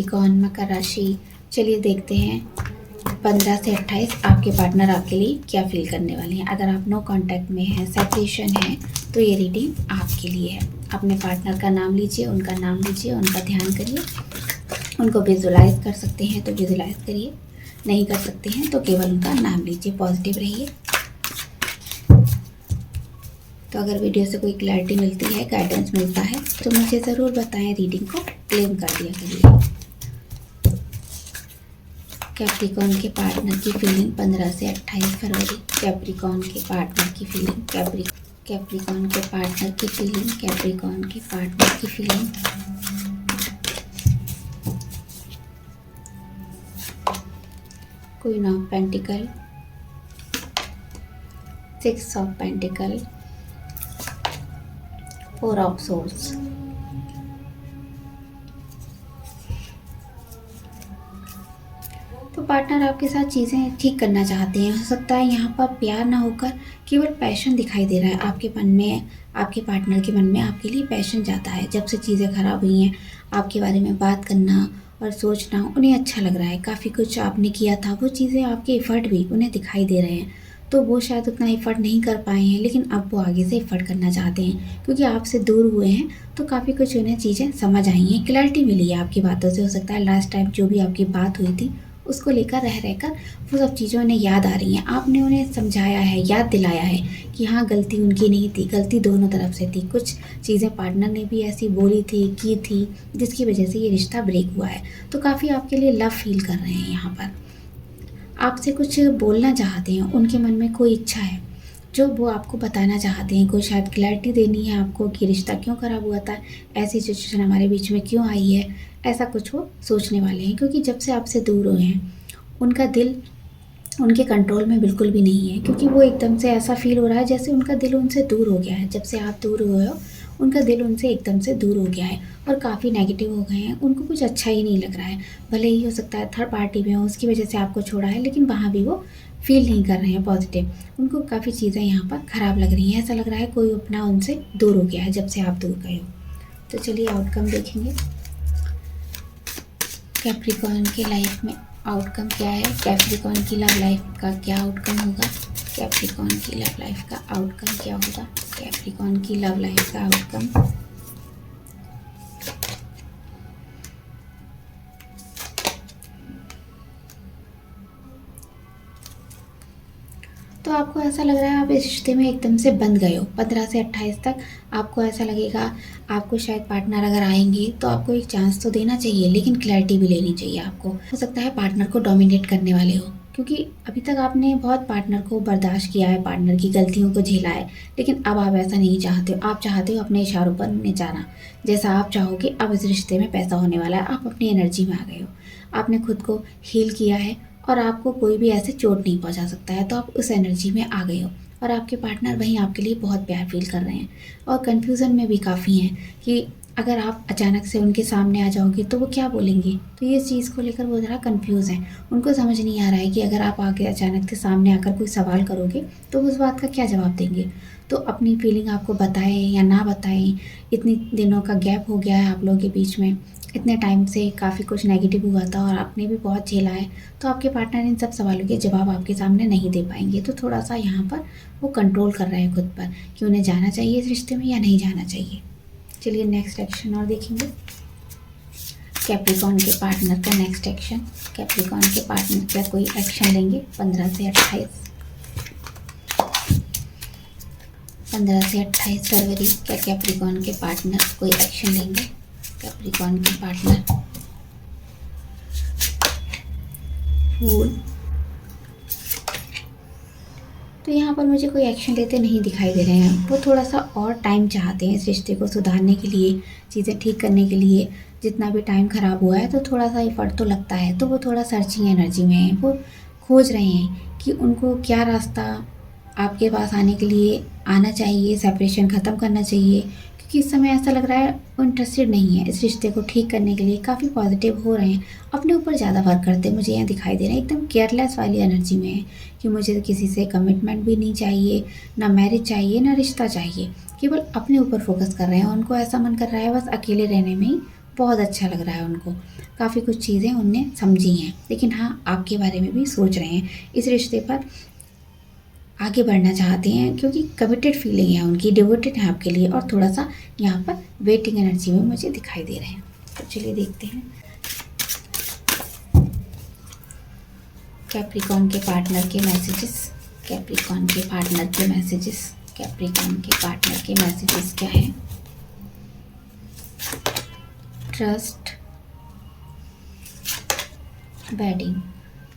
Capricorn मकर राशि। चलिए देखते हैं 15 से 28 आपके पार्टनर आपके लिए क्या फील करने वाले हैं। अगर आप नो कांटेक्ट में हैं, सेपरेशन है, तो ये रीडिंग आपके लिए है। अपने पार्टनर का नाम लीजिए, उनका नाम लीजिए, उनका ध्यान करिए। उनको विजुलाइज कर सकते हैं तो विजुलाइज करिए, नहीं कर सकते हैं तो केवल उनका नाम लीजिए। पॉजिटिव रहिए। तो अगर वीडियो से कोई क्लैरिटी मिलती है, गाइडेंस मिलता है, तो मुझे ज़रूर बताएं। रीडिंग को क्लेम कर दिया करिए। कैप्रिकॉर्न के पार्टनर की फीलिंग 15 से 28 फरवरी। कैप्रिकॉर्न के पार्टनर की फीलिंग, कैप्रिकॉर्न के पार्टनर की फीलिंग, कैप्रिकॉर्न के पार्टनर की feeling. Queen of pentacle, 6 of pentacle, 4 of source. तो पार्टनर आपके साथ चीज़ें ठीक करना चाहते हैं। हो सकता है यहाँ पर प्यार ना होकर केवल पैशन दिखाई दे रहा है आपके मन में। आपके पार्टनर के मन में आपके लिए पैशन जाता है। जब से चीज़ें खराब हुई हैं, आपके बारे में बात करना और सोचना उन्हें अच्छा लग रहा है। काफ़ी कुछ आपने किया था, वो चीज़ें आपके एफर्ट भी उन्हें दिखाई दे रहे हैं। तो वो शायद उतना एफ़र्ट नहीं कर पाए हैं, लेकिन अब वो आगे से एफ़र्ट करना चाहते हैं। क्योंकि आपसे दूर हुए हैं तो काफ़ी कुछ उन्हें चीज़ें समझ आई हैं, क्लैरिटी मिली है आपकी बातों से। हो सकता है लास्ट टाइम जो भी आपकी बात हुई थी उसको लेकर रहकर वो सब चीज़ें उन्हें याद आ रही हैं। आपने उन्हें समझाया है, याद दिलाया है कि हाँ, गलती उनकी नहीं थी, गलती दोनों तरफ से थी। कुछ चीज़ें पार्टनर ने भी ऐसी बोली थी, की थी, जिसकी वजह से ये रिश्ता ब्रेक हुआ है। तो काफ़ी आपके लिए लव फील कर रहे हैं। यहाँ पर आपसे कुछ बोलना चाहते हैं। उनके मन में कोई इच्छा है जो वो आपको बताना चाहते हैं। कोई शायद क्लैरिटी देनी है आपको कि रिश्ता क्यों ख़राब हुआ था, ऐसी सिचुएशन हमारे बीच में क्यों आई है, ऐसा कुछ वो सोचने वाले हैं। क्योंकि जब से आपसे दूर हुए हैं, उनका दिल उनके कंट्रोल में बिल्कुल भी नहीं है। क्योंकि वो एकदम से ऐसा फील हो रहा है जैसे उनका दिल उनसे दूर हो गया है। जब से आप दूर हुए हो, उनका दिल उनसे एकदम से दूर हो गया है और काफ़ी नेगेटिव हो गए हैं। उनको कुछ अच्छा ही नहीं लग रहा है। भले ही हो सकता है थर्ड पार्टी में हो, उसकी वजह से आपको छोड़ा है, लेकिन वहाँ भी वो फील नहीं कर रहे हैं पॉजिटिव। उनको काफ़ी चीज़ें यहाँ पर ख़राब लग रही हैं। ऐसा लग रहा है कोई अपना उनसे दूर हो गया है जब से आप दूर गए हो। तो चलिए आउटकम देखेंगे। कैप्रिकॉर्न की लाइफ में आउटकम क्या है? कैप्रिकॉर्न की लव लाइफ का क्या आउटकम होगा? कैप्रिकॉर्न की लव लाइफ का आउटकम क्या होगा? कैप्रिकॉर्न की लव लाइफ का आउटकम। तो आपको ऐसा लग रहा है आप इस रिश्ते में एकदम से बंध गए हो। 15 से 28 तक आपको ऐसा लगेगा। आपको शायद पार्टनर अगर आएंगे तो आपको एक चांस तो देना चाहिए, लेकिन क्लैरिटी भी लेनी चाहिए आपको। हो सकता है पार्टनर को डोमिनेट करने वाले हो, क्योंकि अभी तक आपने बहुत पार्टनर को बर्दाश्त किया है, पार्टनर की गलतियों को झेला है। लेकिन अब आप ऐसा नहीं चाहते हो। आप चाहते हो अपने इशारों पर उन्हें जाना। जैसा आप चाहोगे अब इस रिश्ते में पैसा होने वाला है। आप अपनी एनर्जी में आ गए हो। आपने खुद को हील किया है और आपको कोई भी ऐसे चोट नहीं पहुंचा सकता है। तो आप उस एनर्जी में आ गए हो और आपके पार्टनर वहीं आपके लिए बहुत प्यार फील कर रहे हैं। और कन्फ्यूज़न में भी काफ़ी हैं कि अगर आप अचानक से उनके सामने आ जाओगे तो वो क्या बोलेंगे। तो ये चीज़ को लेकर वो ज़रा कन्फ्यूज़ हैं। उनको समझ नहीं आ रहा है कि अगर आप आगे अचानक से सामने आकर कोई सवाल करोगे तो उस बात का क्या जवाब देंगे। तो अपनी फीलिंग आपको बताएं या ना बताएं, इतनी दिनों का गैप हो गया है आप लोगों के बीच में। इतने टाइम से काफ़ी कुछ नेगेटिव हुआ था और आपने भी बहुत झेला है। तो आपके पार्टनर इन सब सवालों के जवाब आपके सामने नहीं दे पाएंगे। तो थोड़ा सा यहाँ पर वो कंट्रोल कर रहे हैं खुद पर कि उन्हें जाना चाहिए इस रिश्ते में या नहीं जाना चाहिए। चलिए नेक्स्ट एक्शन और देखेंगे। कैप्रिकॉर्न के पार्टनर का नेक्स्ट एक्शन। कैप्रिकॉर्न के पार्टनर क्या कोई एक्शन लेंगे 15 से 28? 15 से 28 फरवरी क्या कैप्रिकॉर्न के पार्टनर कोई एक्शन लेंगे? कैप्रिकॉर्न के पार्टनर। फूल। तो यहाँ पर मुझे कोई एक्शन लेते नहीं दिखाई दे रहे हैं। वो थोड़ा सा और टाइम चाहते हैं इस रिश्ते को सुधारने के लिए, चीज़ें ठीक करने के लिए। जितना भी टाइम ख़राब हुआ है तो थोड़ा सा एफर्ट तो लगता है। तो वो थोड़ा सर्चिंग एनर्जी में है। वो खोज रहे हैं कि उनको क्या रास्ता आपके पास आने के लिए आना चाहिए, सेपरेशन ख़त्म करना चाहिए। क्योंकि इस समय ऐसा लग रहा है वो इंटरेस्टेड नहीं है इस रिश्ते को ठीक करने के लिए। काफ़ी पॉजिटिव हो रहे हैं, अपने ऊपर ज़्यादा वर्क करते मुझे यहाँ दिखाई दे रहे हैं। एकदम केयरलेस वाली एनर्जी में है कि मुझे किसी से कमिटमेंट भी नहीं चाहिए, ना मैरिज चाहिए, ना रिश्ता चाहिए। केवल अपने ऊपर फोकस कर रहे हैं। उनको ऐसा मन कर रहा है बस अकेले रहने में ही बहुत अच्छा लग रहा है उनको, काफ़ी कुछ चीज़ें उनने समझी हैं, लेकिन हाँ आपके बारे में भी सोच रहे हैं, इस रिश्ते पर आगे बढ़ना चाहते हैं क्योंकि कमिटेड फीलिंग है उनकी, डिवोटेड है आपके लिए, और थोड़ा सा यहाँ पर वेटिंग एनर्जी में मुझे दिखाई दे रहे हैं। तो चलिए देखते हैं कैप्रिकॉर्न के पार्टनर के मैसेजेस, कैप्रिकॉर्न के पार्टनर के मैसेजेस, कैप्रिकॉर्न के पार्टनर के मैसेजेस क्या हैं। Trust, wedding.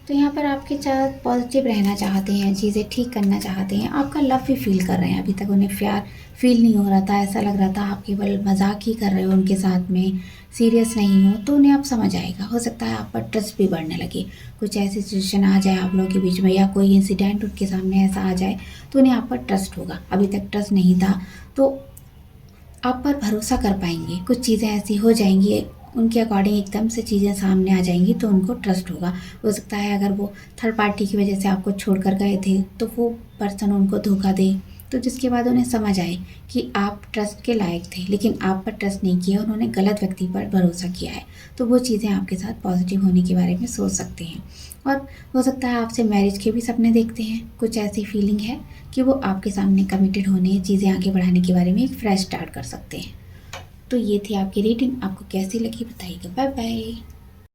तो यहाँ पर आपके साथ पॉजिटिव रहना चाहते हैं, चीज़ें ठीक करना चाहते हैं, आपका लव भी फील कर रहे हैं। अभी तक उन्हें प्यार फील नहीं हो रहा था, ऐसा लग रहा था आप केवल मजाक ही कर रहे हो उनके साथ में, सीरियस नहीं हो। तो उन्हें अब समझ आएगा, हो सकता है आप पर ट्रस्ट भी बढ़ने लगे, कुछ ऐसी सिचुएशन आ जाए आप लोगों के बीच में, या कोई इंसिडेंट उनके सामने ऐसा आ जाए तो उन्हें आप पर ट्रस्ट होगा। अभी तक ट्रस्ट नहीं था तो आप पर भरोसा कर पाएंगे, कुछ चीज़ें ऐसी हो जाएंगी उनके अकॉर्डिंग, एकदम से चीज़ें सामने आ जाएंगी तो उनको ट्रस्ट होगा। हो सकता है अगर वो थर्ड पार्टी की वजह से आपको छोड़कर गए थे तो वो पर्सन उनको धोखा दे, तो जिसके बाद उन्हें समझ आए कि आप ट्रस्ट के लायक थे, लेकिन आप पर ट्रस्ट नहीं किया, उन्होंने गलत व्यक्ति पर भरोसा किया है। तो वो चीज़ें आपके साथ पॉजिटिव होने के बारे में सोच सकते हैं। और हो सकता है आपसे मैरिज के भी सपने देखते हैं, कुछ ऐसी फीलिंग है कि वो आपके सामने कमिटेड होने, चीज़ें आगे बढ़ाने के बारे में एक फ्रेश स्टार्ट कर सकते हैं। तो ये थी आपकी रीडिंग, आपको कैसी लगी बताइएगा। Bye bye.